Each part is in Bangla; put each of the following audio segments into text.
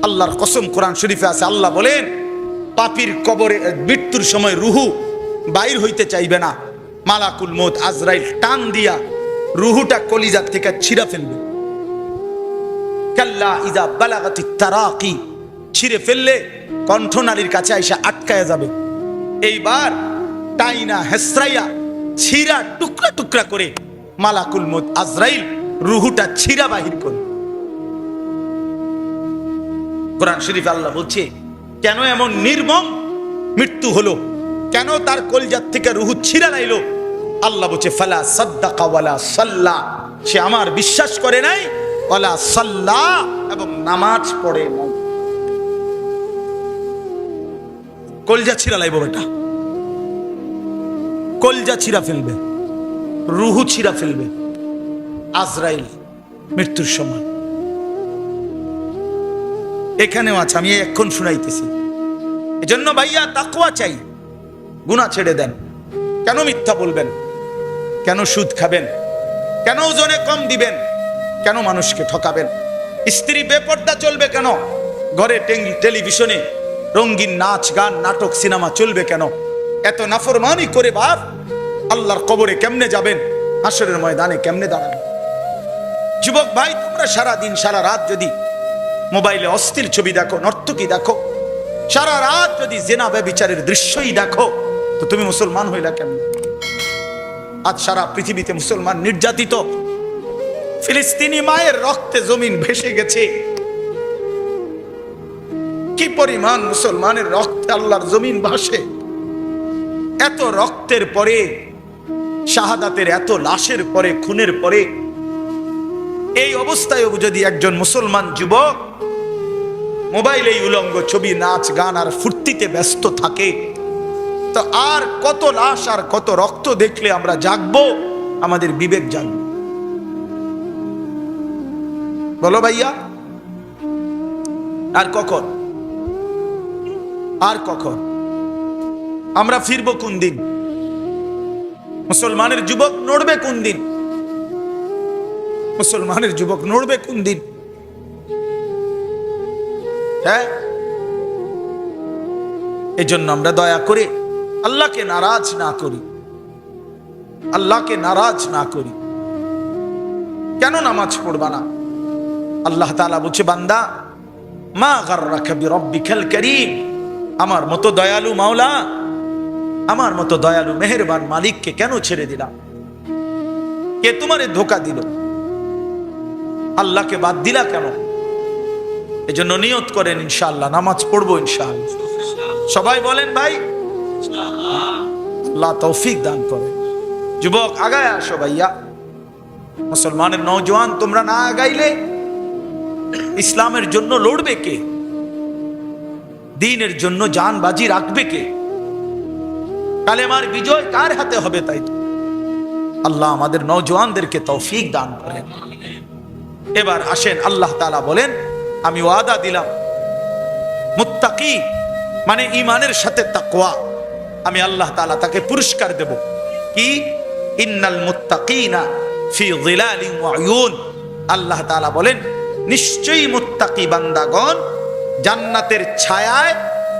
আল্লাহর কসম, কোরআন শরীফে আছে, আল্লাহ বলেন পাপীর কবরে মৃত্যুর সময় রুহু বাইর হইতে চাইবে না, মালাকুল মউত আজরাইল টান দিয়া রুহুটা কলিজা থেকে ছিঁড়া ফেলবে। কাল্লা ইযা বালাগাতিত তারাকি, ছিঁড়ে ফেললে কণ্ঠনালীর কাছে আইসা আটকায়া যাবে। এইবার টাইনা হেসরাইয়া ছিঁড়া টুকরা টুকরা করে মালাকুল মউত আজরাইল রুহুটা ছিঁড়া বাহির করে। কোরআন শরীফে আল্লাহ বলছে কেন এমন নির্মম মৃত্যু হলো, কেন তার কলিজার থেকে রুহু ছিঁড়া লাইলো। আল্লাহ বলছে ফালা সাদ্দাকা ওয়ালা সাল্লা, সে আমার বিশ্বাস করে নাই, ওয়ালা সাল্লা, এবং নামাজ পড়ে নাই। কলিজা ছিঁড়া লাইব বেটা, কলিজা ছিঁড়া ফেলবে, রুহু ছিঁড়া ফেলবে আজরাইল মৃত্যুর সময়। এখানেও আছে, আমি এখন শুনাইতেছি। এজন্য ভাইয়া তাকওয়া চাই, গুনাহ ছেড়ে দেন। কেন মিথ্যা বলবেন, কেন সুদ খাবেন, কেন ওজনে কম দিবেন, কেন মানুষকে ঠকাবেন, স্ত্রী বেপর্দা চলবে কেন, ঘরে টেলিভিশনে রঙিন নাচ গান নাটক সিনেমা চলবে কেন, এত নাফরমানি করে বাপ আল্লাহর কবরে কেমনে যাবেন, হাসরের ময়দানে কেমনে দাঁড়াবেন। যুবক ভাই, তোমরা সারা দিন সারা রাত যদি মোবাইলে অস্থির ছবি দেখো, নর্তকী দেখো, সারা রাত যদি জেনা ব্যভিচারের দৃশ্যই দেখো, তো তুমি মুসলমান হইলা কেমন? আজ সারা পৃথিবীতে মুসলমান নির্যাতিত, ফিলিস্তিনি মায়ের রক্তে জমিন ভেসে গেছে। কি পরিমাণ মুসলমানের রক্তে আল্লাহর জমিন ভাসে। এত রক্তের পরে, শাহাদাতের এত লাশের পরে, খুনের পরে, এই অবস্থায় যদি একজন মুসলমান যুবক মোবাইলে উলঙ্গ ছবি, নাচ গান আর ফুর্তিতে ব্যস্ত থাকে, তো আর কত লাশ আর কত রক্ত দেখলে আমরা জাগবো, আমাদের বিবেক জাগবে? বলো ভাইয়া, আর কখন, আর কখন আমরা ফিরবো কোন দিন? মুসলমানের যুবক নড়বে কোন দিন? মুসলমানের যুবক নড়বে কোন দিন? হ্যাঁ, এই জন্য আমরা দয়া করে আল্লাহকে নারাজ না করি, আল্লাহকে নারাজ না করি। কেন নামাজ পড়বা না? আল্লাহ তাআলা বলছে, বান্দা মা গাররাকা বিরব্বিকাল কারীম, আমার মতো দয়ালু মাওলা, আমার মতো দয়ালু মেহেরবান মালিককে কেন ছেড়ে দিলাম? কে তোমারে ধোঁকা দিল? আল্লাহকে বাদ দিলা কেন? এজন্য নিয়ত করেন ইনশাআল্লাহ নামাজ পড়বো ইনশাআল্লাহ। সবাই বলেন ভাই, আল্লাহ তৌফিক দান করে। যুবক আগায় আসো ভাইয়া, মুসলমানের নওজোয়ান তোমরা না আগাইলে ইসলামের জন্য লড়বে কে? দ্বীনের জন্য জান বাজি রাখবে কে? কালেমার বিজয় কার হাতে হবে? তাই তো আল্লাহ আমাদের নওজোয়ানদেরকে তৌফিক দান করেন। এবার আসেন, আল্লাহ তাআলা বলেন আমি ওয়াদা দিলাম মুত্তাকি মানে ঈমানের সাথে তাকওয়া, আমি আল্লাহ তাআলা তাকে পুরস্কার দেব। কি? ইন্নাল মুত্তাকিনা ফি যিলালিন ওয়া উয়ুন, আল্লাহ তাআলা বলেন নিশ্চয়ই মুত্তাকি বান্দাগণ জান্নাতের ছায়ায়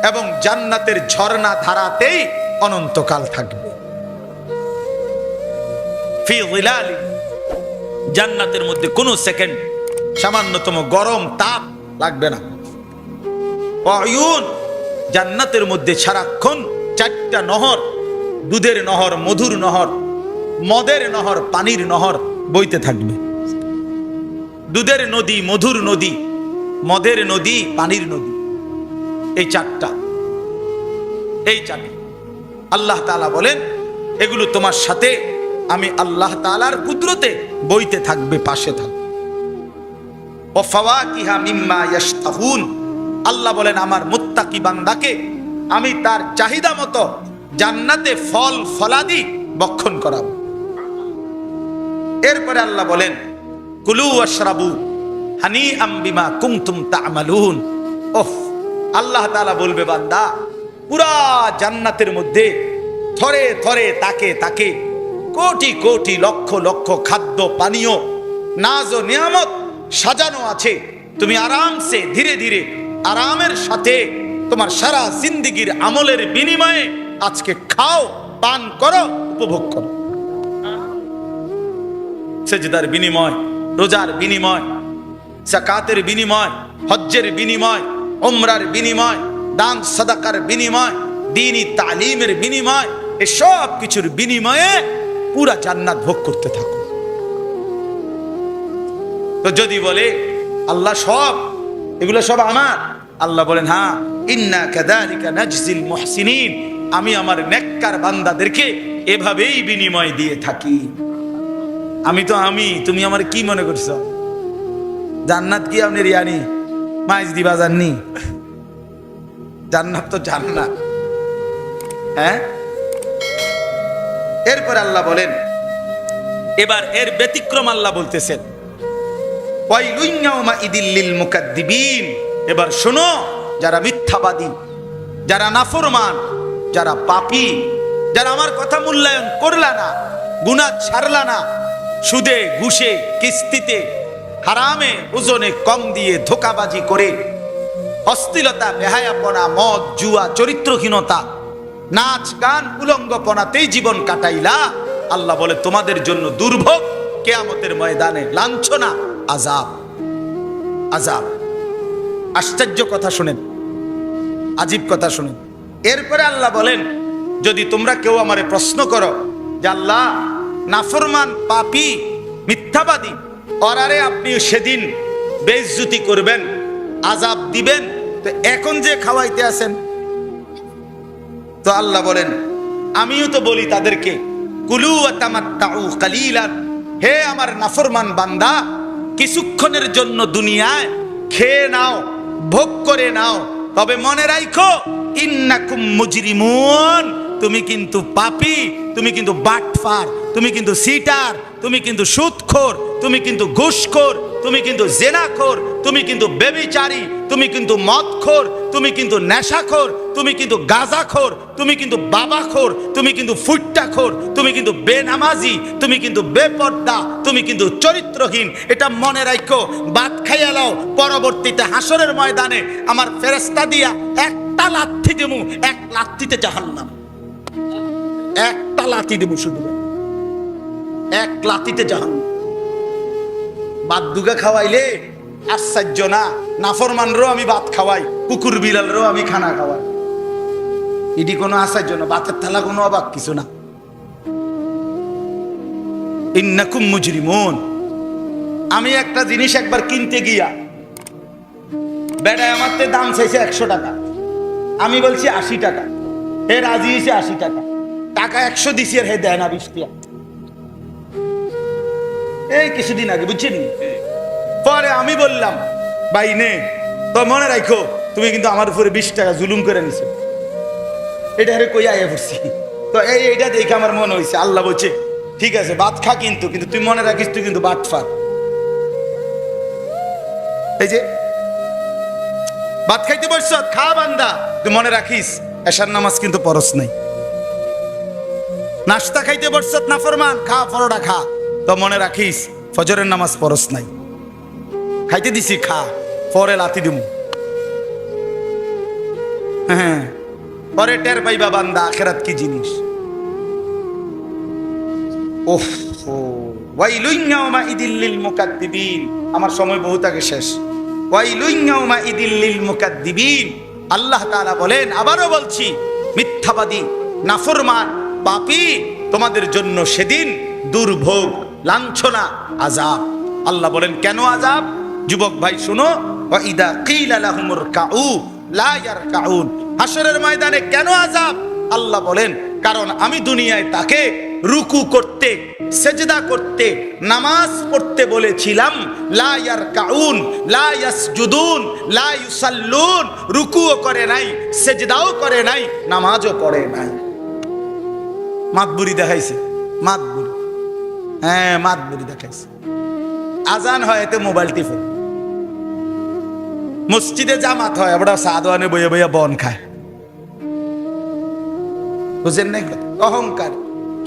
এবং জান্নাতের ঝর্ণা ধারাতেই অনন্তকাল থাকবে। ফি যিলালিন, জান্নাতের মধ্যে কোনো সেকেন্ড সামান্যতম গরম তাপ লাগবে না। ওয়ায়ুন, জান্নাতের মধ্যে সারাক্ষণ 4টা নহর, দুধের নহর, মধুর নহর, মদের নহর, পানির নহর বইতে থাকবে। দুধের নদী, মধুর নদী, মদের নদী, পানির নদী, এই 4টা, এই 4টা আল্লাহ তাআলা বলেন এগুলো তোমার সাথে আমি আল্লাহ তাআলার কুদরতে বইতে থাকবে, পাশে থাকবে। ও ফাওয়াকিহা মিম্মা ইয়াশতাহুন, আল্লাহ বলেন আমার মুত্তাকি বান্দাকে আমি তার চাহিদা মতো জান্নাতে ফল ফলাদি বক্ষণ করাবো। এরপরে আল্লাহ বলেন কুলু ওয়াশরাবু হানিআম বিমা কুনতুম তা'মালুন। ওহ, আল্লাহ তাআলা বলবে বান্দা পুরা জান্নাতের মধ্যে থরে থরে তাকে তাকে কোটি কোটি লক্ষ লক্ষ খাদ্য পানীয় নাজ ও নিয়ামত সাজানো আছে, তুমি আরামসে ধীরে ধীরে আরামের সাথে তোমার সারা জিন্দেগীর আমলের বিনিময়ে আজকে খাও, পান করো, উপভোগ করো। সেজদার বিনিময়, রোজার বিনিময়, যাকাতের বিনিময়, হজ্জের বিনিময়, উমরার বিনিময়, দান সাদাকার বিনিময়, দ্বীনি তালিমের বিনিময়, এসব কিছুর বিনিময়ে পুরা জান্নাত ভোগ করতে থাকো। তো যদি বলে আল্লাহ সব এগুলো সব আমার, আল্লাহ বলেন হ্যাঁ, ইন্না কাযালিকা নাজজিল মুহসিনিন, আমি আমার নেককার বান্দাদেরকে এভাবেই বিনিময় দিয়ে থাকি। আমি তো আমি, তুমি আমার কি মনে করছো? জান্নাত কি আপনি রিয়ানি মাইজ দিবা জাননি? জান্নাত তো জান্নাত। হ্যাঁ, এরপর আল্লাহ বলেন, এবার এর ব্যতিক্রম আল্লাহ বলতেছেন, ওয়াইলুন ইয়াউমাইদিল লিল মুকাদ্দিবিন। এবার শোনো, যারা মিথ্যাবাদী, যারা নাফরমান, যারা পাপী, যারা আমার কথা মূল্যায়ন করলা না, গুনাহ ছাড়লা না, সুদে ঘুষে কিস্তিতে হারামে ওজনে কম দিয়ে ধোঁকাবাজি করে অশ্লীলতা, বেহায়াপনা, মদ, জুয়া, চরিত্রহীনতা, নাচ গান, উলঙ্গপনাতেই জীবন কাটাইলা, আল্লাহ বলে তোমাদের জন্য দুর্ভোগ, কিয়ামতের ময়দানে লাঞ্ছনা, আযাব। আযাব। আশ্চর্য কথা শুনেন, আজীব কথা শুনেন। এরপরে আল্লাহ বলেন, যদি তোমরা কেউ আমারে প্রশ্ন করো যে আল্লাহ নাফরমান, পাপী, মিথ্যাবাদী, ওরারে আপনি সেদিন বেইজ্জতি করবেন, আযাব দিবেন, তো এখন যে খাওয়াইতে আছেন, তো আল্লাহ বলেন আমিও তো বলি তাদেরকে, কুলু ওয়া তামাত্তাউ কালিলান, হে আমার নাফরমান বান্দা, কিছুক্ষণের জন্য দুনিয়ায় খেয়ে নাও, ভোগ করে নাও, তবে মনে রাখো ইন্নাকুম মুজরিমুন, তুমি কিন্তু পাপী, তুমি কিন্তু বাটফার, তুমি কিন্তু সিটার, তুমি কিন্তু সুদখোর, তুমি কিন্তু ঘুষখোর, তুমি কিন্তু জেনাখোর, তুমি কিন্তু ব্যভিচারী, তুমি কিন্তু মদখোর, তুমি কিন্তু নেশাখোর, তুমি কিন্তু গাঁজাখোর, তুমি কিন্তু বাবাখোর, তুমি কিন্তু ফুট্টাখোর, তুমি কিন্তু বেনামাজি, তুমি কিন্তু বেপর্দা, তুমি কিন্তু চরিত্রহীন। এটা মনে রাখো, ভাত খাইয়া লাও, পরবর্তীতে হাসরের ময়দানে আমার ফেরেশতা দিয়া একটা লাথি দেবো, এক লাথিতে জাহান্নাম। একটা লাথি দেবো, শুধু এক লাথিতে জাহান্নাম। ভাত দুগা খাওয়াইলে আশ্চর্য না, নাফরমানরও আমি ভাত খাওয়াই, কুকুর বিড়ালরও আমি খানা খাওয়াই, এটি কোনো আশ্চর্য না, ভাতের থালা কোনো অবাক কিছু না। ইন্নাকুম মুজরিমুন। আমি একটা জিনিস একবার কিনতে গিয়া বেটায় আমার দাম চাইছে 100 টাকা, আমি বলছি 80 টাকা, হে রাজি হয়েছে 80 টাকা, টাকা 100 দিছি আর হে দেয় না 20 টাকা। এই কিছুদিন আগে, বুঝছেন? পরে আমি বললাম ভাই নে, তো মনে রাখো তুমি কিন্তু আমার উপরে 20 টাকা জুলুম করে নিছো, এটা আরে কই আয়া পড়ছি। তো এইটা দেখে আমার মনে হয়েছে, আল্লাহ বলছে ঠিক আছে ভাত খা, কিন্তু তুই মনে রাখিস তুই কিন্তু বাটফার। এই যে ভাত খাইতে বসছ, খা বান্দা, তুই মনে রাখিস এশার নামাজ কিন্তু পরশ নাই। নাস্তা খাইতে বসছ নাফরমান, খা পরোটা খা, তো মনে রাখিস ফজরের নামাজ পরশ নাই। খাইতে দিছি, খা, পরে লাথি দিমু। হ্যাঁ, পরে টের পাইবা বান্দা আখিরাত কি জিনিস। ওহ, ওয়াইলুন ইয়াউমাইদিল লিল মুকাদ্দিবিন। আমার সময় বহুত আগে শেষ। ওয়াইলুন ইয়াউমাইদিল লিল মুকাদ্দিবিন। আল্লাহ তাআলা বলেন, আবারও বলছি, মিথ্যাবাদী, নাফরমান, পাপী, তোমাদের জন্য সেদিন দুর্ভোগ, লাঞ্ছনা, আযাব। আল্লাহ বলেন কেন আযাব? যুবক ভাই শুনো, ওয়া ইদা কিলা লাহুমুর কাউ লা ইয়ারকাউন। হাসরের ময়দানে কেন আযাব? আল্লাহ বলেন কারণ আমি দুনিয়ায় তাকে রুকু করতে, সেজদা করতে, নামাজ পড়তে বলেছিলাম, লা ইয়ারকাউন, লা ইয়াসজুদুন, লা ইউসাল্লুন, রুকুও করে নাই, সেজদাও করে নাই, নামাজও পড়ে নাই। মাতবুরি দেখাইছে, মাতবুরি, হ্যাঁ মাতবুরি দেখাইছে। আজান হয় এতে মোবাইল টিপে, মসজিদে জামাত হয় আমরা সাদওয়ানে বইয়া বইয়া বন খায়, বুঝেন নাই? অহংকার,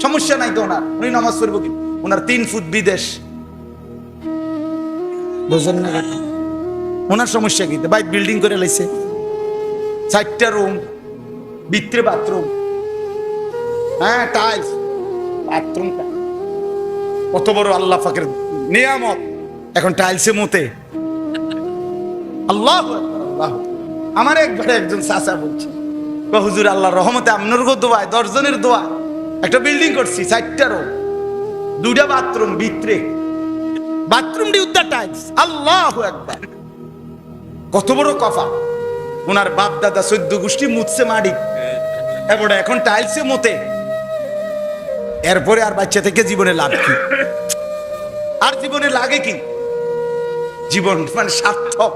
সমস্যা নাই তো ওনার, উনি নামাজ পড়ব কি, ওনার 3 ফুট বিদেশ, বুঝেন না? ওনার সমস্যা কি? বাইক বিল্ডিং করে লাইছে, 4টা রুম, ভিতরে বাথরুম, হ্যাঁ টাইলস, বাথরুমটা কত বড় আল্লাহ পাকের নিয়ামত, এখন টাইলসে মতে। আল্লাহ আল্লাহ। আমার একজন চাচা বলছে, হুজুর আল্লাহর রহমতে আপনার দোয়ায় 10 জনের দোয়া একটা বিল্ডিং করছি, 4টা রুম, 2টা বাথরুম, ভিতরে বাথরুম দি উদ্দা টাইলস। আল্লাহু আকবার। কত বড় কফা। ওনার বাপ দাদা 14 গোষ্ঠী মুতছে মাড়ি, এবারে এখন টাইলসে মতে। এরপরে আর বাচ্চা থেকে জীবনে লাভ কি? আর জীবনে লাগে কি? জীবন মানে সার্থক।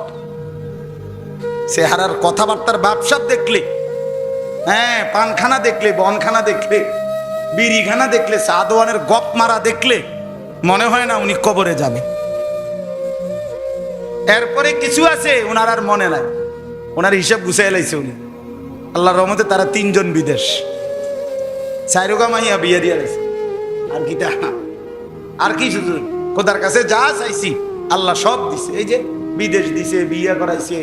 চেহারার কথাবার্তার ব্যবসা দেখলে, হ্যাঁ পানখানা দেখলে, বনখানা দেখলে, বিড়িখানা দেখলে, সাদওয়ানের গপ মারা দেখলে মনে হয় না উনি কবরে যাবে। এরপরে কিছু আছে ওনার আর মনে নাই, ওনার হিসাব গুছাই লাইছে উনি। আল্লাহর রহমতে তারা 3 জন বিদেশ, 4 মাইয়া বিয়ে দিয়ে লাইছে। আর কি আর কি শুধু খোদার কাছে যা চাইছি আল্লাহ সব দিছে। এই যে বিদেশ দিছে, বিয়ে করাইছে,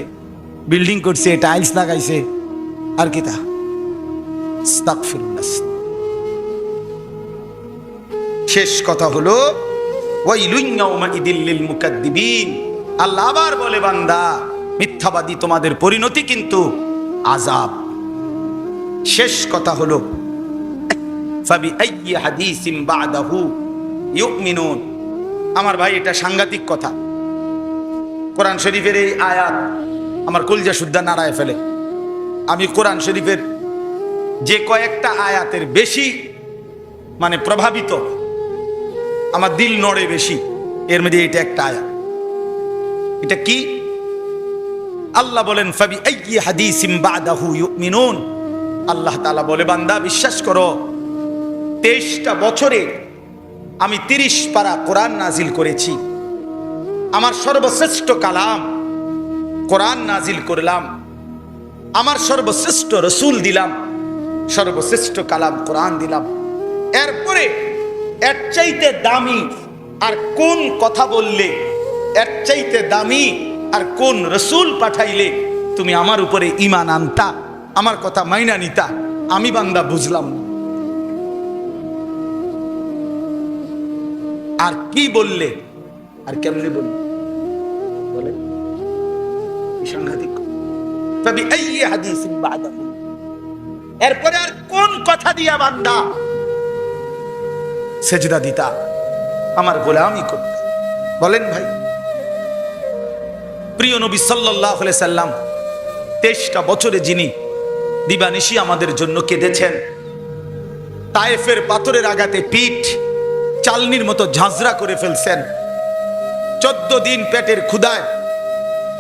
বিল্ডিং করছে, টাইলস লাগাইছে, আর কি তা? আস্তাগফিরুল্লাহ। শেষ কথা হলো ওয়াইলুন ইয়াউমাইদিল লিল মুকাদ্দিবিন। আল্লাহ আবার বলে, বান্দা মিথ্যাবাদী তোমাদের পরিণতি কিন্তু আযাব। শেষ কথা হলো ফাবিআইয়ি হাদিসিন বা'দাহু ইউমিনুন। আমার ভাই, এটা সাংঘাতিক কথা। কোরআন শরীফের এই আয়াত আমার কলিজা সুদ্ধা নাড়ায় ফেলে। আমি কোরআন শরীফের যে কয়েকটা আয়াতের বেশি মানে প্রভাবিত, আমার দিল নড়ে বেশি, এর মধ্যে এটা একটা আয়াত। এটা কি? আল্লাহ বলেন ফাবিআইয়ি হাদিসিন বা'দাহু ইউমিনুন। আল্লাহ তাআলা বলে, বান্দা বিশ্বাস করো, 23টা বছরে আমি 30 পারা কোরআন নাজিল করেছি। আমার সর্বশ্রেষ্ঠ কালাম কোরআন নাজিল করলাম, আমার সর্বশ্রেষ্ঠ রসুল দিলাম, সর্বশ্রেষ্ঠ কালাম কোরআন দিলাম। এরপরে এর চাইতে দামি আর কোন কথা বললে, এর চাইতে দামি আর কোন রসুল পাঠাইলে তুমি আমার উপরে ঈমান আনতা, আমার কথা মাইনা নিতা? আমি বান্দা বুঝলাম না। আর কি বললে, আর কেমনে বললে? বলে সাংঘাতিক। ফাবিআইয়ি হাদিসিন বা'দাহু। এরপরে আর কোন কথা দিয়া বান্দা সেজদা দিতা, আমার গোলামি করতা? বলেন ভাই। প্রিয় নবী সাল্লাল্লাহু আলাইহি সাল্লাম 23টা বছরে যিনি দিবানিশি আমাদের জন্য কেঁদেছেন, তায়েফের পাথরের আঘাতে পিঠ চালনির মতো ঝাঁঝরা করে ফেলছেন, 14 দিন পেটের ক্ষুধায়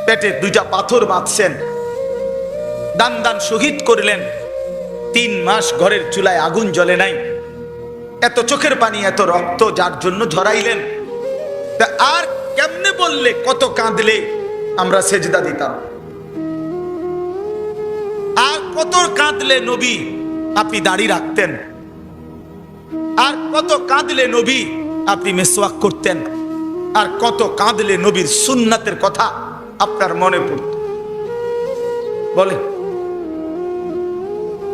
পেটে 2টা পাথর বাঁধছেন, দান দান শহীদ করলেন, 3 মাস ঘরের চুলায় আগুন জ্বলে নাই, এত চোখের পানি এত রক্ত যার জন্য ঝরাইলেন। তা আর কেমনে বললে, কত কাঁদলে আমরা সেজদা দিতাম? আর কত কাঁদলে নবী আপনি দাড়ি রাখতেন? আর কত কাঁদলে নবী আপনি মিসওয়াক করতেন? আর কত কাঁদলে নবীর সুন্নাতের কথা আপনার মনে পড়ত? বলে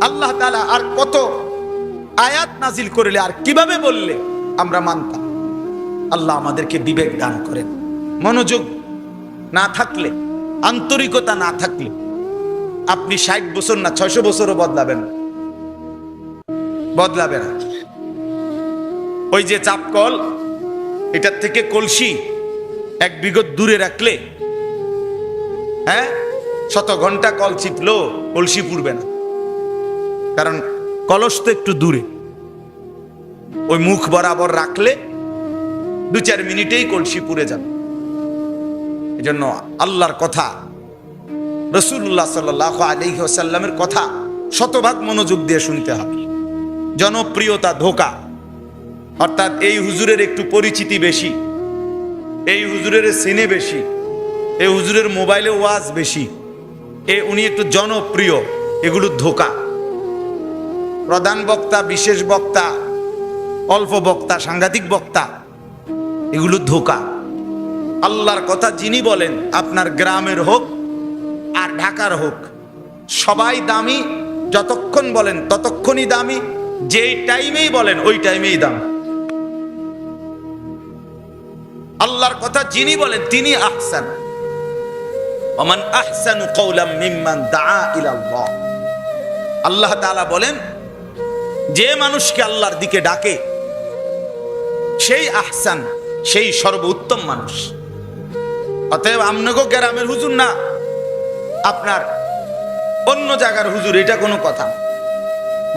আল্লাহ তাআলা আর কত আয়াত নাজিল করলে, আর কিভাবে বললে আমরা মানতাম? আল্লাহ আমাদেরকে বিবেক দান করেন। মনোযোগ না থাকলে, আন্তরিকতা না থাকলে আপনি 60 বছর না 600 বছরও বদলাবেন না। ওই যে চাপকল, এটার থেকে কলসি 1 বিঘত দূরে রাখলে, হ্যাঁ 100 ঘন্টা কল চিপলো কলসি পুড়বে না, কারণ কলস তো একটু দূরে। ওই মুখ বরাবর রাখলে 2-4 মিনিটেই কলসি পুড়ে যাবে। এজন্য আল্লাহর কথা, রাসূলুল্লাহ সাল্লাল্লাহু আলাইহি ওয়াসাল্লামের কথা শতভাগ মনোযোগ দিয়ে শুনতে হবে। জনপ্রিয়তা ধোঁকা, অর্থাৎ এই হুজুরের একটু পরিচিতি বেশি, এই হুজুরের সিনে বেশি, এই হুজুরের মোবাইলে ওয়াজ বেশি, উনি একটু জনপ্রিয়, এগুলো ধোঁকা। প্রধান বক্তা, বিশেষ বক্তা, অল্প বক্তা, সাংঘাতিক বক্তা, এগুলো ধোঁকা। আল্লাহর কথা যিনি বলেন, আপনার গ্রামের হোক আর ঢাকার হোক, সবাই দামি। যতক্ষণ বলেন ততক্ষণই দামি, যেই টাইমেই বলেন ওই টাইমেই দাম। আল্লাহর কথা যিনি বলেন তিনি আহসান। ওমান আহসানু কওলাম মিম্মান দাআ ইলাল্লাহ। আল্লাহ তাআলা বলেন, যে মানুষকে আল্লাহর দিকে ডাকে সেই আহসান, সেই সর্বোত্তম মানুষ। অতএব আমনগো গ্রামের হুজুর না, আপনার অন্য জায়গার হুজুর, এটা কোনো কথা।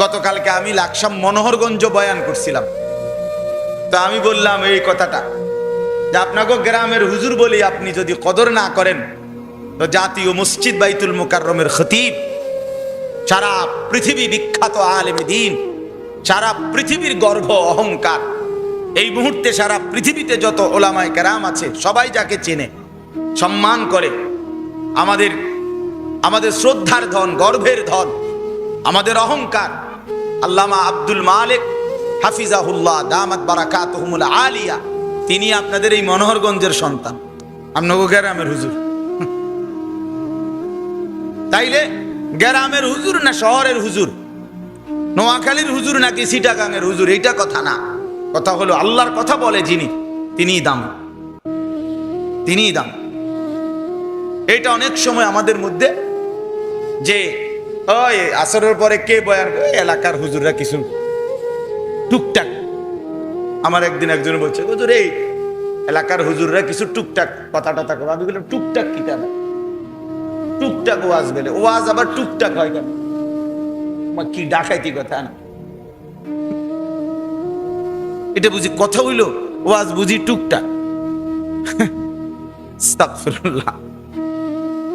গতকালকে আমি লাকসাম মনোহরগঞ্জ বয়ান করছিলাম, তো আমি বললাম এই কথাটা যে আপনাকে গ্রামের হুজুর বলি আপনি যদি কদর না করেন, তো জাতীয় মসজিদ বাইতুল মুকাররমের খতিব, সারা পৃথিবী বিখ্যাত আলেমে দ্বীন, সারা পৃথিবীর গর্ব অহংকার, এই মুহূর্তে সারা পৃথিবীতে যত ওলামায়ে কেরাম আছে সবাই যাকে চেনে, সম্মান করে, আমাদের শ্রদ্ধার ধন, গর্বের ধন, আমাদের অহংকার, আল্লামা আব্দুল মালিক হাফিজাহুল্লাহ দামাত বারাকাতুহুমুল আলিয়া, তিনি আপনাদের এই মনোহরগঞ্জের সন্তান, আপনাকে গ্রামের হুজুর। তাইলে গ্রামের হুজুর না শহরের হুজুর, নোয়াখালীর হুজুর নাকি চিটাগাংয়ের হুজুর, এইটা কথা না। কথা হলো আল্লাহর কথা বলে যিনি, তিনিই দাম, তিনিই দাম। এটা অনেক সময় আমাদের মধ্যে যে ওই আসরের পরে কে বয়ান করে, এলাকার হুজুররা কিছু টুকটাক। আমার একদিন একজন বলছে, হুজুর এই এলাকার হুজুররা কিছু টুকটাক কথা টথা করে। আমি বললাম টুকটাক কি কেন? টুকটাক ওয়াজ বলে, ওয়াজ আবার টুকটাক হয় কেন? কি ডাকাইতি কথা না, এটা বুঝি কথা হইলো? ওয়াজ বুঝি টুকটাক? আস্তাগফিরুল্লাহ।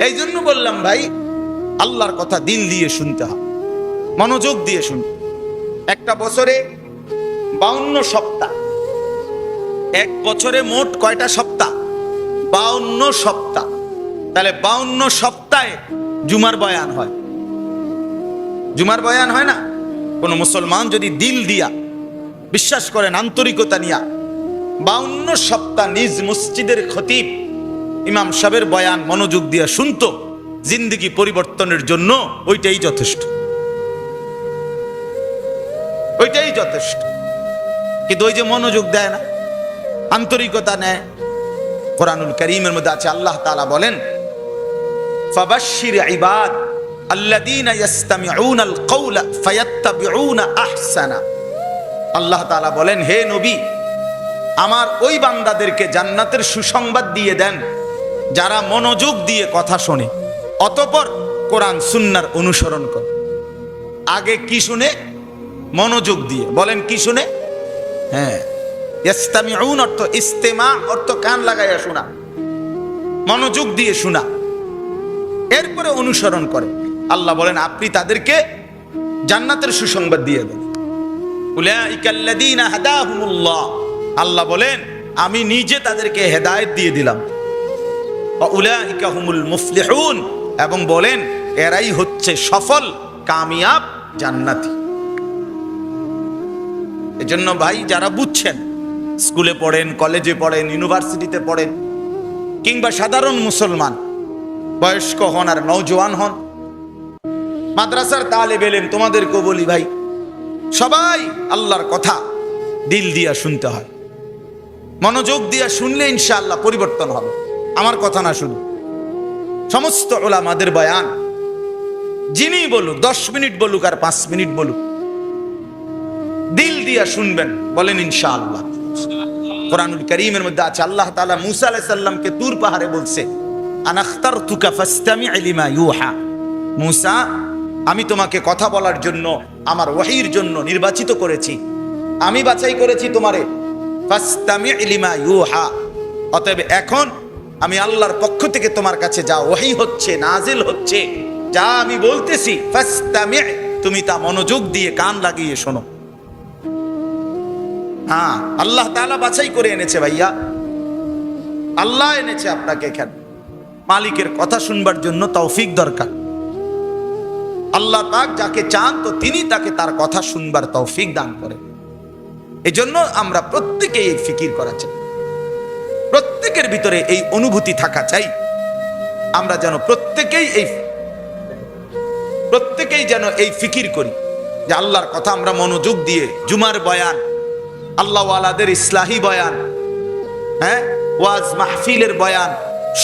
এই জন্য বললাম ভাই, আল্লাহর কথা দিল দিয়ে শুনতে হবে, মনোযোগ দিয়ে শুনতে। একটা বছরে 52 সপ্তাহ, এক বছরে মোট কয়টা সপ্তাহ? 52 সপ্তাহ। তাহলে 52 সপ্তাহে জুমার বয়ান হয়, জুমার বয়ান হয় না? কোন মুসলমান যদি দিল দিয়া বিশ্বাস করেন, আন্তরিকতা নিয়া 52 সপ্তাহ নিজ মসজিদের খতিব ইমাম সাহেবের বয়ান মনোযোগ দিয়া শুনতো, জিন্দেগি পরিবর্তনের জন্য ওইটাই যথেষ্ট, ওইটাই যথেষ্ট। কিন্তু ওই যে মনোযোগ দেয় না, আন্তরিকতা নেয়। কোরআনুল কারীমের মধ্যে আছে, আল্লাহ তাআলা বলেন, ফাবাশশির ইবাদ আল্লাযীনা ইসতামিউনাল কওলা ফায়াত্তাবিউনা আহসানা। আল্লাহ তাআলা বলেন, হে নবী, আমার ওই বান্দাদেরকে জান্নাতের সুসংবাদ দিয়ে দেন যারা মনোযোগ দিয়ে কথা শোনে, অতঃপর কোরআন সুন্নাহর অনুসরণ করে। আগে কি শুনে? মনোযোগ দিয়ে। বলেন কি শুনে? হ্যাঁ, ইসতামিউন অর্থ ইস্তেমা, অর্থ কান লাগাইয়া শোনা, মনোযোগ দিয়ে শোনা, এরপরে অনুসরণ করে। আল্লাহ বলেন আপনি তাদেরকে জান্নাতের সুসংবাদ দিয়ে দেন। উলাইকাল্লাযীনা হাদাহুমুল্লাহ, আল্লাহ বলেন আমি নিজে তাদেরকে হেদায়েত দিয়ে দিলাম। উলাইকা হুমুল মুফলিহুন, এবং বলেন এরাই হচ্ছে সফল কামিয়াব জান্নাতি। এজন্য ভাই, যারা বুঝছেন, স্কুলে পড়েন, কলেজে পড়েন, ইউনিভার্সিটিতে পড়েন, কিংবা সাধারণ মুসলমান, বয়স্ক হন আর নওজোয়ান হন, মাদ্রাসার তালেবে ইলম, তোমাদেরকেও বলি ভাই, সবাই আল্লাহর কথা দিল দিয়া শুনতে হয়, মনোযোগ দিয়া শুনলে ইনশাআল্লাহ পরিবর্তন হবে। আমার কথা না, শুধু সমস্ত উলামাদের বয়ান যিনি বলুক, 10 মিনিট বলুক আর 5 মিনিট বলুক, দিল দিয়া শুনবেন, বলেন ইনশাআল্লাহ। কোরআনুল কারীমের মধ্যে আছে, আল্লাহ তাআলা মূসা আলাইহিস সালামকে তুর পাহাড়ে বলছে, আনা আখতারতুকা ফাসতামি' লিমা ইউহা। মূসা, আমি তোমাকে কথা বলার জন্য, আমার ওহীর জন্য নির্বাচিত করেছি, আমি বাছাই করেছি তোমারে। ফাসতামি' লিমা ইউহা, অতএব এখন আমি আল্লাহর পক্ষ থেকে তোমার কাছে যা ওহী হচ্ছে, নাজিল হচ্ছে, যা আমি বলতেছি, ফাসতামি', তুমি তা মনোযোগ দিয়ে কান লাগিয়ে শোনো। হ্যাঁ, আল্লাহ তাআলা বাছাই করে এনেছে ভাইয়া, আল্লাহ এনেছে আপনাকে এখানে। মালিকের কথা শুনবার জন্য তৌফিক দরকার। আল্লাহ পাক যাকে চান তো তিনি তাকে তার কথা শুনবার তৌফিক দান করেন। এজন্য আমরা প্রত্যেকেই এই ফিকির করা চাই, প্রত্যেক প্রত্যেকের ভিতরে এই অনুভূতি থাকা চাই, আমরা যেন প্রত্যেকেই যেন এই ফিকির করি যে আল্লাহর কথা আমরা মনোযোগ দিয়ে জুমার বয়ান, আল্লাহ ওয়ালাদের ইসলাহি বয়ান, হ্যাঁ, ওয়াজ মাহফিলের বয়ান,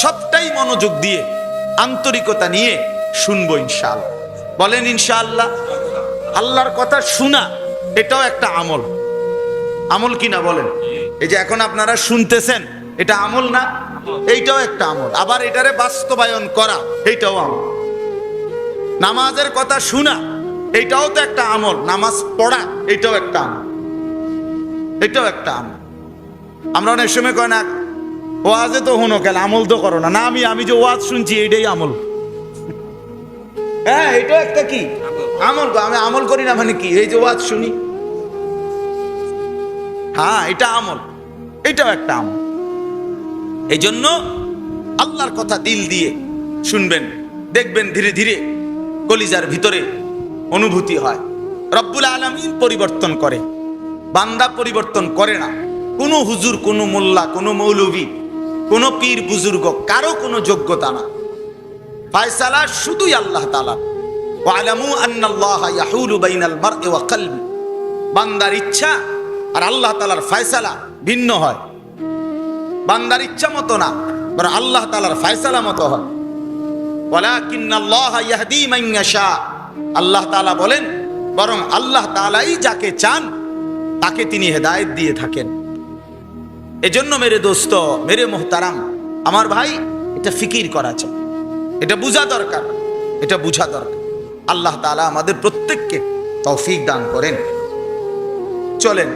সবটাই মনোযোগ দিয়ে আন্তরিকতা নিয়ে শুনবো ইনশাআল্লাহ। বলেন ইনশাআল্লাহ। আল্লাহর কথা শোনা এটাও একটা আমল, আমল কিনা বলেন? এই যে এখন আপনারা শুনতেছেন, এটা আমল না? এইটাও একটা আমল। আবার এটারে বাস্তবায়ন করা, এইটাও আমল। নামাজের কথা শোনা এইটাও তো একটা আমল, নামাজ পড়া এইটাও একটা আমল, এটাও একটা আমল। আমরা অনেক সময় কয় না, ওয়াজে তো হনো কেন, আমল তো করো না। না, আমি যে ওয়াজ শুনছি এইটাই আমল। হ্যাঁ, এটাও একটা কি আমল। আমি আমল করি না মানে কি? এই যে ওয়াজ শুনি, হ্যাঁ এটা আমল, এটাও একটা আমল। এই জন্য আল্লাহর কথা দিল দিয়ে শুনবেন, দেখবেন ধীরে ধীরে কলিজার ভিতরে অনুভূতি হয়। রব্বুল আলামিন পরিবর্তন করে, বান্দা পরিবর্তন করে না। কোনো হুজুর, কোনো মোল্লা, কোনো মৌলভী, কোনো পীর বুজুর্গ, কারো কোনো যোগ্যতা না। ফায়সালা শুধুই আল্লাহ তাআলা। ওয়ালামু আন্নাল্লাহা ইয়াহুলু বাইনাল মারই ওয়া কলবি। বান্দার ইচ্ছা আর আল্লাহ তাআলার ফায়সালা ভিন্ন হয়। বান্দার ইচ্ছা মতো না, বরং আল্লাহ তাআলার ফায়সালা মতো হয়। ওয়ালাকিন্নাল্লাহা ইয়াহদি মান ইয়াশা। আল্লাহ তাআলা বলেন, বরং আল্লাহ তাআলাই যাকে চান তাকে তিনি হেদায়েত দিয়ে থাকেন। এজন্য মেরে দোস্ত, মেরে মোহতারাম, আমার ভাই, এটা ফিকির করা চাই, এটা বুঝা দরকার, এটা বুঝা দরকার। আল্লাহ তাআলা আমাদের প্রত্যেককে তৌফিক দান করেন। চলেন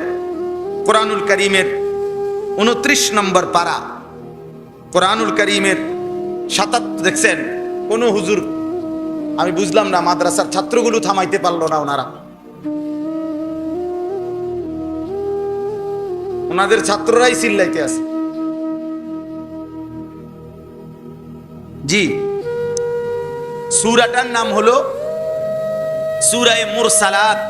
কোরআনুল কারীমের 29 নম্বর পারা, কোরআনুল কারীমের 77। দেখছেন কোন হুজুর, আমি বুঝলাম না, মাদ্রাসার ছাত্রগুলো থামাইতে পারলো না। ওনাদের ছাত্ররাই চিল্লাইতে আছে। জি, সূরাটার নাম হলো সূরা মুরসালাত।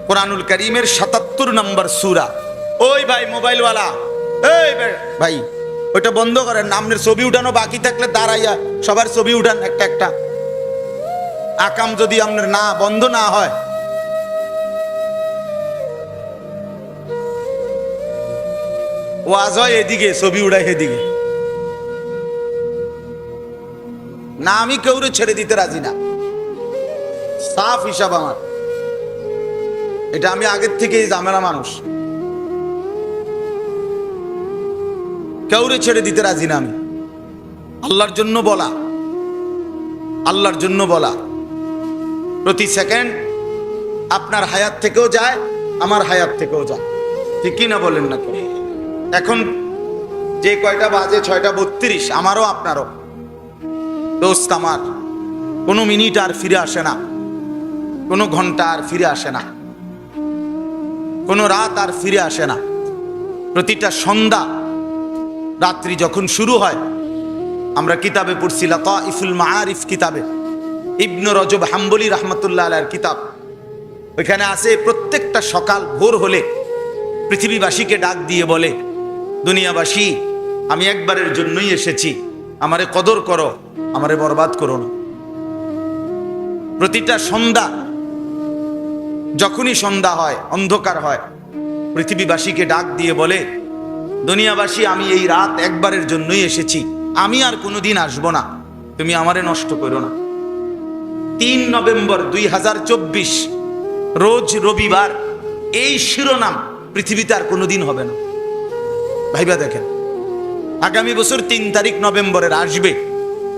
কোরআনুল কারীমের 77 নম্বর সূরা। ওই ভাই মোবাইলওয়ালা, এই ভাই ওইটা বন্ধ করেন। নামের ছবি উঠানো বাকি থাকলে দাঁড়াইয়া সবার ছবি উঠান একটা একটা। আকাম যদি আপনার না বন্ধ না হয়, ওয়াজ হয় এদিকে, ছবি উড়াই এদিকে। না, আমি কেউরে ছেড়ে দিতে রাজি না, সাফ হিসাব আমার। এটা আমি আগের থেকেই ঝামেলা মানুষ, কেউরে ছেড়ে দিতে রাজি না আমি। আল্লাহর জন্য বলা, আল্লাহর জন্য বলা। প্রতি সেকেন্ড আপনার হায়াত থেকেও যায়, আমার হায়াত থেকেও যায়, ঠিক কি না বলেন না? এখন যে কয়টা বাজে, 6:32, আমারও আপনারও। দোস্ত আমার, কোনো মিনিট আর ফিরে আসে না, কোনো ঘন্টা আর ফিরে আসে না, কোনো রাত আর ফিরে আসে না। প্রতিটা সন্ধ্যা রাত্রি যখন শুরু হয়, আমরা কিতাবে পড়ছি, লাতাইফুল মাআরিফ কিতাবে, ইবনে রজব হাম্বলি রাহমাতুল্লাহ আলাইহির কিতাব, ওইখানে আছে প্রত্যেকটা সকাল ভোর হলে পৃথিবীবাসীকে ডাক দিয়ে বলে, দুনিয়াবাসী, আমি একবারের জন্যই এসেছি, আমারে কদর করো, আমারে বরবাদ করো না। প্রতিটা সন্ধ্যা, যখনই সন্ধ্যা হয়, অন্ধকার হয়, পৃথিবীবাসীকে ডাক দিয়ে বলে, দুনিয়াবাসী, আমি এই রাত একবারের জন্যই এসেছি, আমি আর কোনোদিন আসবো না, তুমি আমারে নষ্ট করো না। 3 নভেম্বর 2024 রোজ রবিবার, এই শিরোনাম পৃথিবীতে আর কোনোদিন হবে না। ভাইবা দেখেন, আগামী বছর 3 তারিখ নভেম্বরের আসবে,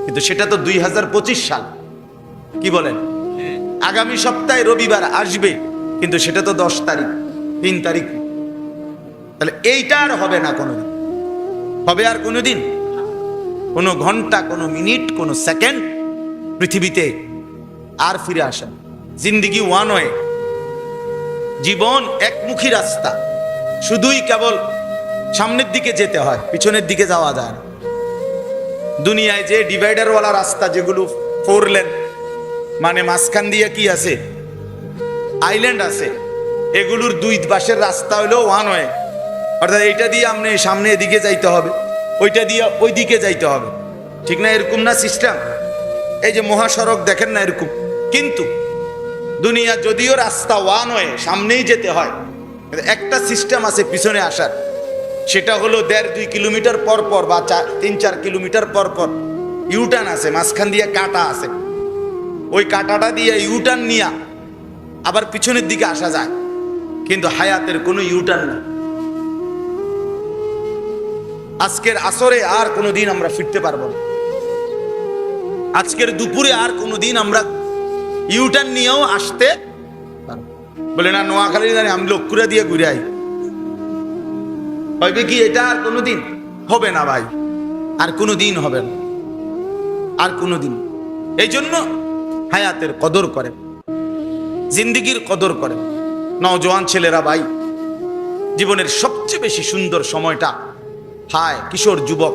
কিন্তু সেটা তো 2025 সাল। কি বলেন? আগামী সপ্তাহে রবিবার আসবে, কিন্তু সেটা তো 10 তারিখ, 3 তারিখ। তাহলে এইটা আর হবে না কোনোদিন। হবে আর কোনোদিন? কোনো ঘন্টা, কোনো মিনিট, কোনো সেকেন্ড পৃথিবীতে আর ফিরে আসে না। জিন্দিগি ওয়ান ওয়ে, জীবন একমুখী রাস্তা, শুধুই কেবল সামনের দিকে যেতে হয়, পিছনের দিকে যাওয়া যায় না। দুনিয়ায় যে ডিভাইডারওয়ালা রাস্তা, যেগুলো 4 লেন, মানে মাঝখান দিয়ে কি আছে, আইল্যান্ড আছে, এগুলোর 2 পাশের রাস্তা হলো ওয়ান ওয়ে, অর্থাৎ এইটা দিয়ে আপনি সামনে এদিকে যাইতে হবে, ওইটা দিয়ে ওই দিকে যাইতে হবে, ঠিক না? এরকম না সিস্টেম? এই যে মহাসড়ক দেখেন না এরকম, কিন্তু দুনিয়া যদিও রাস্তা ওয়ান হয়ে সামনেই যেতে হয়, একটা সিস্টেম আছে পিছনে আসার, সেটা হলো 1.5-2 কিলোমিটার পর পর বা 3-4 কিলোমিটার পর পর ইউটার্ন আছে, মাঝখান দিয়ে কাটা আছে, ওই কাটাটা দিয়ে ইউটার্ন নিয়ে আবার পিছনের দিকে আসা যায়। কিন্তু হায়াতের কোনো ইউটার্ন নেই। আজকের আসরে আর কোনো দিন আমরা ফিরতে পারবো না, আজকের দুপুরে আর কোনো দিন আমরা ইউটার্ন নিয়েও আসতে বলে না। নোয়াখালী জানি আমি লক্ষ্যরা দিয়ে ঘুরে আই, হবে কি? এটা আর কোনো দিন হবে না ভাই, আর কোনো দিন হবে না, আর কোনো দিন। এই জন্য হায়াতের কদর করেন, জিন্দিগির কদর করেন। নওজোয়ান ছেলেরা ভাই, জীবনের সবচেয়ে বেশি সুন্দর সময়টা হায় কিশোর যুবক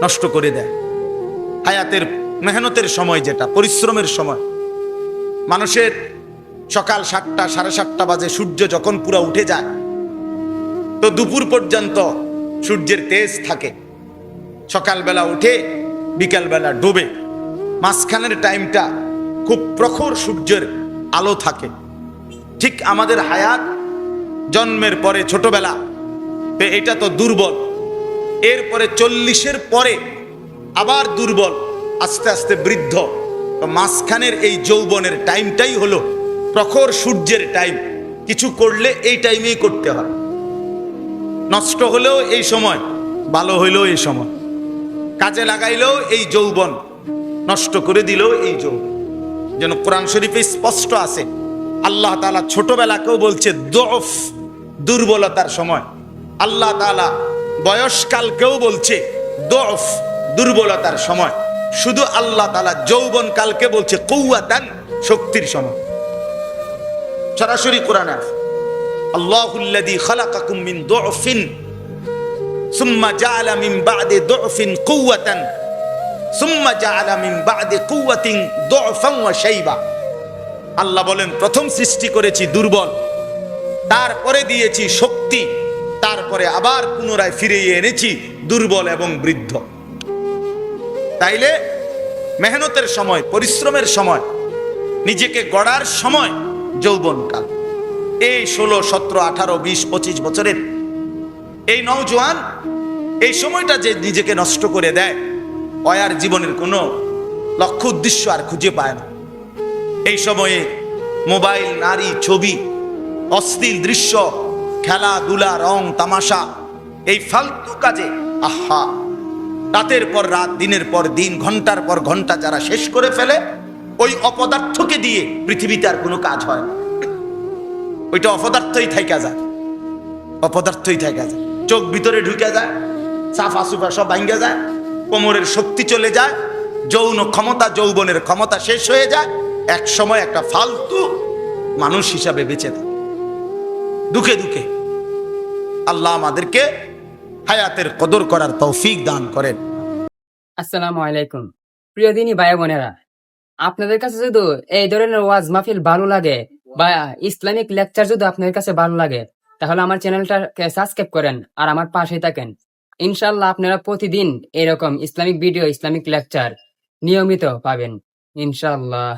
নষ্ট করে দেয়। হায়াতের মেহনতের সময়, যেটা পরিশ্রমের সময়, মানুষের সকাল 7টা 7:30 বাজে সূর্য যখন পুরা উঠে যায়, তো দুপুর পর্যন্ত সূর্যের তেজ থাকে। সকালবেলা উঠে বিকালবেলা ডুবে, মাঝখানের টাইমটা খুব প্রখর সূর্যের আলো থাকে। ঠিক আমাদের হায়াত জন্মের পরে ছোটবেলা, এটা তো দুর্বল, এরপরে 40-এর পরে আবার দুর্বল, আস্তে আস্তে বৃদ্ধ। তো মাঝখানের এই যৌবনের টাইমটাই হলো প্রখর সূর্যের টাইম। কিছু করলে এই টাইমেই করতে হয়, নষ্ট হলেও এই সময়, ভালো হইলেও এই সময়, কাজে লাগাইলেও এই যৌবন, নষ্ট করে দিলেও এই যৌবন। যেন কোরআন শরীফে স্পষ্ট আছে, আল্লাহ তাআলা ছোটবেলাকেও বলছে দফ, দুর্বলতার সময়। আল্লাহ তাআলা বয়সকালকেও বলছে দফ, দুর্বলতার সময়। শুধু আল্লাহ তাআলা যৌবন কালকে বলছে কুওয়াতান, শক্তির সময়। সরাসরি কোরআনে আছে, আল্লাহুল্লাযী খালাকাকুম মিন দুফিন সুম্মা জাআলা মিন বা'দি দুফিন কুওয়াতান সুম্মা জাআলা মিন বা'দি কুওয়াতিন দুফান ওয়া শাইবা। আল্লাহ বলেন, প্রথম সৃষ্টি করেছি দুর্বল, তারপরে দিয়েছি শক্তি, তারপরে আবার পুনরায় ফিরিয়ে এনেছি দুর্বল এবং বৃদ্ধ। তাইলে মেহনতের সময়, পরিশ্রমের সময়, নিজেকে গড়ার সময় যৌবনকাল। এই 16, 17, 18, 20, 25 বছরের এই নওজোয়ান, এই সময়টা যে নিজেকে নষ্ট করে দেয়, আর জীবনের কোনো লক্ষ্য উদ্দেশ্য আর খুঁজে পায় না। এই সময়ে মোবাইল, নারী, ছবি, অশ্লীল দৃশ্য, খেলাধুলা, রং তামাশা, এই ফালতু কাজে আহা, রাতের পর রাত, দিনের পর দিন, ঘন্টার পর ঘন্টা যারা শেষ করে ফেলে, ওই অপদার্থকে দিয়ে পৃথিবীতে আর কোনো কাজ হয় না। ওইটা অপদার্থই থাইকা যায়, অপদার্থই থাইকা যায়। চোখ ভিতরে ঢুকে যায়, সাফা সুফা সব ভাঙ্গে যায়, কোমরের শক্তি চলে যায়, যৌন ক্ষমতা, যৌবনের ক্ষমতা শেষ হয়ে যায়। এক সময় একটা ফালতু মানুষ হিসাবে বেঁচে থাকে দুঃখে দুঃখে। আল্লাহ আমাদেরকে হায়াতের কদর করার তৌফিক দান করেন। আসসালামু আলাইকুম প্রিয় দিনী ভাই বোনেরা, আপনাদের কাছে যদি এই ধরনের ওয়াজ মাহফিল ভালো লাগে বা ইসলামিক লেকচার যদি আপনাদের কাছে ভালো লাগে, তাহলে আমার চ্যানেলটাকে সাবস্ক্রাইব করেন আর আমার পাশে থাকেন। ইনশাল্লাহ আপনারা প্রতিদিন এরকম ইসলামিক ভিডিও, ইসলামিক লেকচার নিয়মিত পাবেন ইনশাল্লাহ।